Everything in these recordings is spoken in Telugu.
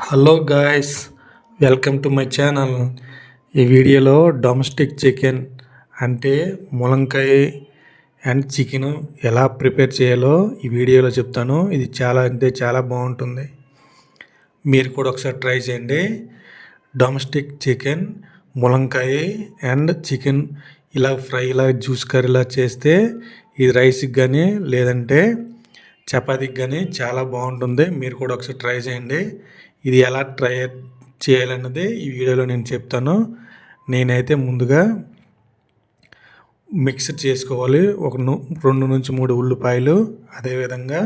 Hello guys, welcome to my channel. ఈ వీడియోలో డొమెస్టిక్ చికెన్ అంటే ములంకాయ అండ్ చికెన్ ఎలా ప్రిపేర్ చేయాలో ఈ వీడియోలో చెప్తాను. ఇది చాలా బాగుంటుంది. మీరు కూడా ఒకసారి ట్రై చేయండి. డొమెస్టిక్ చికెన్ ములంకాయ అండ్ చికెన్ ఇలా ఫ్రై ఇలా జ్యూస్ కర్రీలా చేస్తే ఇది రైస్కి కానీ లేదంటే చపాతీకి కానీ చాలా బాగుంటుంది. మీరు కూడా ఒకసారి ట్రై చేయండి. ఇది ఎలా ట్రై చేయాలన్నది ఈ వీడియోలో నేను చెప్తాను. నేనైతే ముందుగా మిక్సర్ చేసుకోవాలి. 2 నుంచి 3 ఉల్లిపాయలు, అదేవిధంగా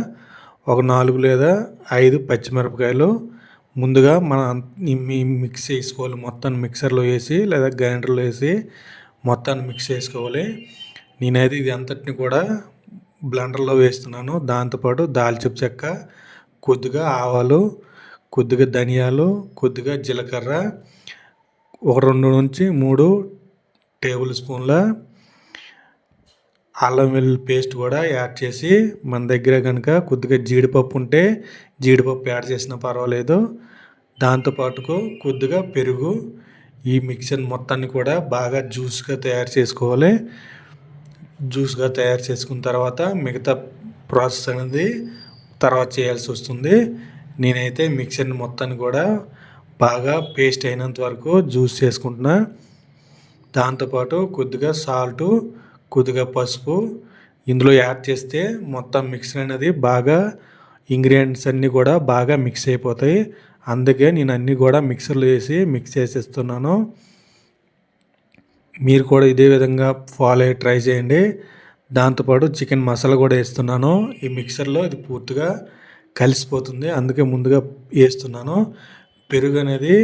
ఒక 4 లేదా 5 పచ్చిమిరపకాయలు ముందుగా మిక్స్ చేసుకోవాలి. మొత్తం మిక్సర్లో వేసి లేదా గ్రైండర్లో వేసి మొత్తాన్ని మిక్స్ చేసుకోవాలి. నేనైతే ఇది అంతటిని కూడా బ్లెండర్లో వేస్తున్నాను. దాంతోపాటు దాల్చిన చెక్క, కొద్దిగా ఆవాలు, కొద్దిగా ధనియాలు, కొద్దిగా జీలకర్ర, ఒక 2 నుంచి 3 టేబుల్ స్పూన్ల అల్లం వెల్లుల్లి పేస్ట్ కూడా యాడ్ చేసి, మన దగ్గర కనుక కొద్దిగా జీడిపప్పు ఉంటే జీడిపప్పు యాడ్ చేసినా పర్వాలేదు. దాంతోపాటుకు కొద్దిగా పెరుగు, ఈ మిక్సర్ మొత్తాన్ని కూడా బాగా జ్యూస్గా తయారు చేసుకోవాలి. జ్యూస్గా తయారు చేసుకున్న తర్వాత మిగతా ప్రాసెస్ అనేది తర్వాత చేయాల్సి వస్తుంది. నేనైతే మిక్సర్ని మొత్తాన్ని కూడా బాగా పేస్ట్ అయినంత వరకు జ్యూస్ చేసుకుంటున్నా. దాంతోపాటు కొద్దిగా సాల్టు, కొద్దిగా పసుపు ఇందులో యాడ్ చేస్తే మొత్తం మిక్సర్ అనేది బాగా ఇంగ్రీడియంట్స్ అన్నీ కూడా బాగా మిక్స్ అయిపోతాయి. అందుకే నేను అన్నీ కూడా మిక్సర్లో వేసి మిక్స్ చేసేస్తున్నాను. మీరు కూడా ఇదే విధంగా ఫాలో అయ్యి ట్రై చేయండి. దాంతోపాటు చికెన్ మసాలా కూడా వేస్తున్నాను. ఈ మిక్సర్లో ఇది పూర్తిగా కలిసిపోతుంది, అందుకే ముందుగా వేస్తున్నాను. పెరుగు అనేది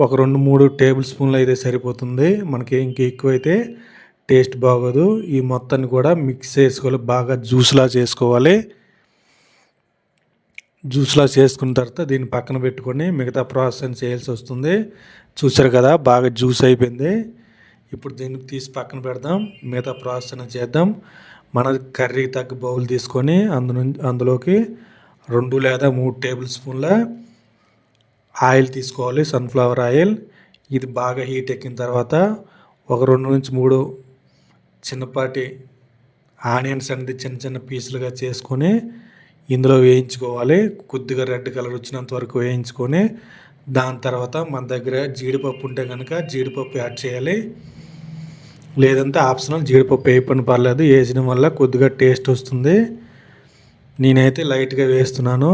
ఒక 2-3 టేబుల్ స్పూన్లు అయితే సరిపోతుంది. మనకి ఇంక ఎక్కువైతే టేస్ట్ బాగోదు. ఈ మొత్తాన్ని కూడా మిక్స్ చేసుకోవాలి, బాగా జ్యూస్లా చేసుకోవాలి. జ్యూస్లా చేసుకున్న తర్వాత దీన్ని పక్కన పెట్టుకొని మిగతా ప్రాసెస్ చేయాల్సి వస్తుంది. చూసారు కదా, బాగా జ్యూస్ అయిపోయింది. ఇప్పుడు దీన్ని తీసి పక్కన పెడదాం, మిగతా ప్రాసెస్ చేద్దాం. మన కర్రీ తగ్గ బౌల్ తీసుకొని అందులోకి 2 లేదా 3 టేబుల్ స్పూన్ల ఆయిల్ తీసుకోవాలి, సన్ఫ్లవర్ ఆయిల్. ఇది బాగా హీట్ ఎక్కిన తర్వాత ఒక 2 నుంచి 3 చిన్నపాటి ఆనియన్స్ అనేది చిన్న చిన్న పీసులుగా చేసుకొని ఇందులో వేయించుకోవాలి. కొద్దిగా రెడ్ కలర్ వచ్చినంత వరకు వేయించుకొని దాని తర్వాత మన దగ్గర జీడిపప్పు ఉంటే కనుక జీడిపప్పు యాడ్ చేయాలి. లేదంటే ఆప్షనల్, జీడిపప్పు వేయకపోయినా పర్లేదు, వేసిన వల్ల కొద్దిగా టేస్ట్ వస్తుంది. నేనైతే లైట్గా వేస్తున్నాను.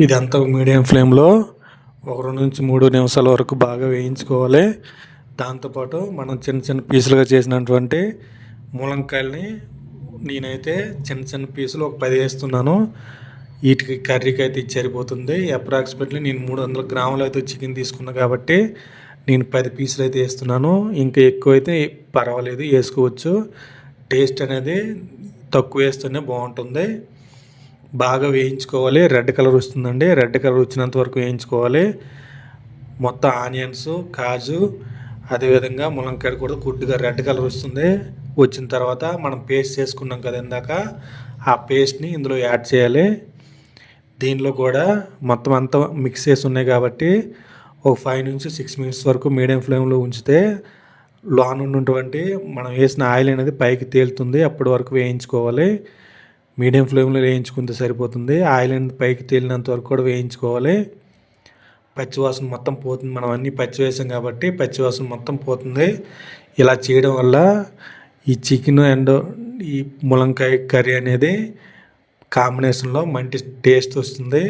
ఇదంతా మీడియం ఫ్లేమ్లో ఒక 2 నుంచి 3 నిమిషాల వరకు బాగా వేయించుకోవాలి. దాంతోపాటు మనం చిన్న చిన్న పీసులుగా చేసినటువంటి ములంకాయలని నేనైతే చిన్న చిన్న పీసులు ఒక 10 వేస్తున్నాను. వీటికి కర్రీకి అయితే ఇది సరిపోతుంది. అప్రాక్సిమేట్లీ నేను 300 గ్రాములు అయితే చికెన్ తీసుకున్నాను కాబట్టి నేను 10 పీసులు అయితే వేస్తున్నాను. ఇంకా ఎక్కువ అయితే పర్వాలేదు, వేసుకోవచ్చు. టేస్ట్ అనేది తక్కువ వేస్తేనే బాగుంటుంది. బాగా వేయించుకోవాలి, రెడ్ కలర్ వస్తుందండి. రెడ్ కలర్ వచ్చినంత వరకు వేయించుకోవాలి. మొత్తం ఆనియన్స్, కాజు, అదేవిధంగా ములంకాయ కూడా కొద్దిగా రెడ్ కలర్ వస్తుంది. వచ్చిన తర్వాత మనం పేస్ట్ చేసుకున్నాం కదా ఇందాక, ఆ పేస్ట్ని ఇందులో యాడ్ చేయాలి. దీనిలో కూడా మొత్తం అంతా మిక్స్ చేసి ఉన్నాయి కాబట్టి ఒక 5 నుంచి 6 మినిట్స్ వరకు మీడియం ఫ్లేమ్లో ఉంచితే లోన్ ఉన్నటువంటి మనం వేసిన ఆయిల్ అనేది పైకి తేలుతుంది. అప్పటి వరకు వేయించుకోవాలి. మీడియం ఫ్లేమ్లో వేయించుకుంటే సరిపోతుంది. ఆయిల్ అనేది పైకి తేలినంత వరకు కూడా వేయించుకోవాలి. పచ్చివాసన మొత్తం పోతుంది. మనం అన్నీ పచ్చి వేసాం కాబట్టి పచ్చివాసన మొత్తం పోతుంది. ఇలా చేయడం వల్ల ఈ చికెన్ అండ్ ఈ ములంకాయ కర్రీ అనేది కాంబినేషన్లో మంచి టేస్ట్ వస్తుంది.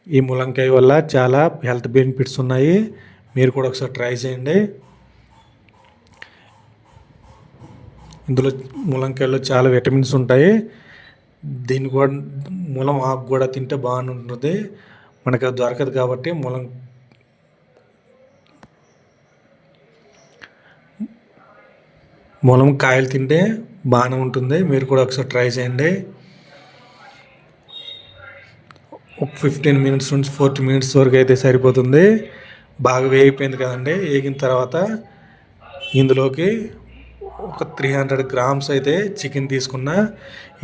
ఈ ములంకాయ వల్ల చాలా హెల్త్ బెనిఫిట్స్ ఉన్నాయి. మీరు కూడా ఒకసారి ట్రై చేయండి. ఇందులో ములంకాయలో చాలా విటమిన్స్ ఉంటాయి. దీన్ని కూడా ములం ఆకు కూడా తింటే బాగుంటుంది. మనకు అది దొరకదు కాబట్టి ములం కాయలు తింటే బాగానే ఉంటుంది. మీరు కూడా ఒకసారి ట్రై చేయండి. ఒక 15 మినిట్స్ నుంచి 40 మినిట్స్ వరకు అయితే సరిపోతుంది. బాగా వేగిపోయింది కదండి. వేగిన తర్వాత ఇందులోకి ఒక 300 గ్రామ్స్ అయితే చికెన్ తీసుకున్నా.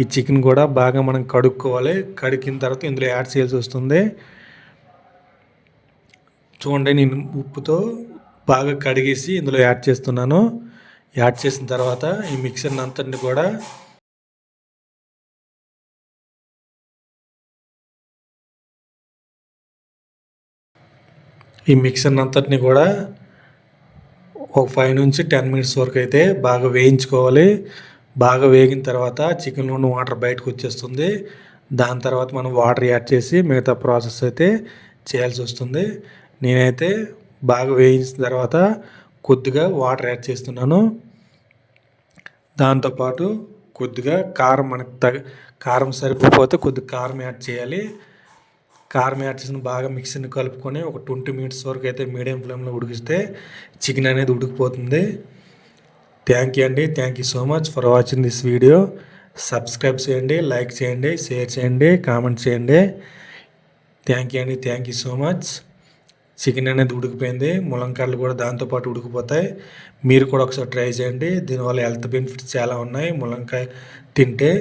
ఈ చికెన్ కూడా బాగా మనం కడుక్కోవాలి. కడిగిన తర్వాత ఇందులో యాడ్ చేయాల్సి వస్తుంది. చూడండి, నేను ఉప్పుతో బాగా కడిగేసి ఇందులో యాడ్ చేస్తున్నాను. యాడ్ చేసిన తర్వాత ఈ మిక్సర్ని అంతటిని కూడా ఒక 5 నుంచి 10 మినిట్స్ వరకు అయితే బాగా వేయించుకోవాలి. బాగా వేగిన తర్వాత చికెన్లో ఉన్న వాటర్ బయటకు వచ్చేస్తుంది. దాని తర్వాత మనం వాటర్ యాడ్ చేసి మిగతా ప్రాసెస్ అయితే చేయాల్సి వస్తుంది. నేనైతే బాగా వేయించిన తర్వాత కొద్దిగా వాటర్ యాడ్ చేస్తున్నాను. దాంతోపాటు కొద్దిగా కారం, కారం సరిపోతే కొద్దిగా కారం యాడ్ చేయాలి. కారం యాడ్ చేసిన బాగా మిక్సీని కలుపుకొని ఒక 20 మినిట్స్ వరకు అయితే మీడియం ఫ్లేమ్లో ఉడికిస్తే చికెన్ అనేది ఉడికిపోతుంది. థ్యాంక్ యూ అండి. Thank you so much for watching this video. Subscribe చేయండి, లైక్ చేయండి, షేర్ చేయండి, కామెంట్ చేయండి. థ్యాంక్ యూ అండి. Thank you so much. Chicken అనేది ఉడికిపోయింది. ములంకాయలు కూడా దాంతోపాటు ఉడికిపోతాయి. మీరు కూడా ఒకసారి ట్రై చేయండి. దీనివల్ల హెల్త్ బెనిఫిట్స్ చాలా ఉన్నాయి ములంకాయ తింటే.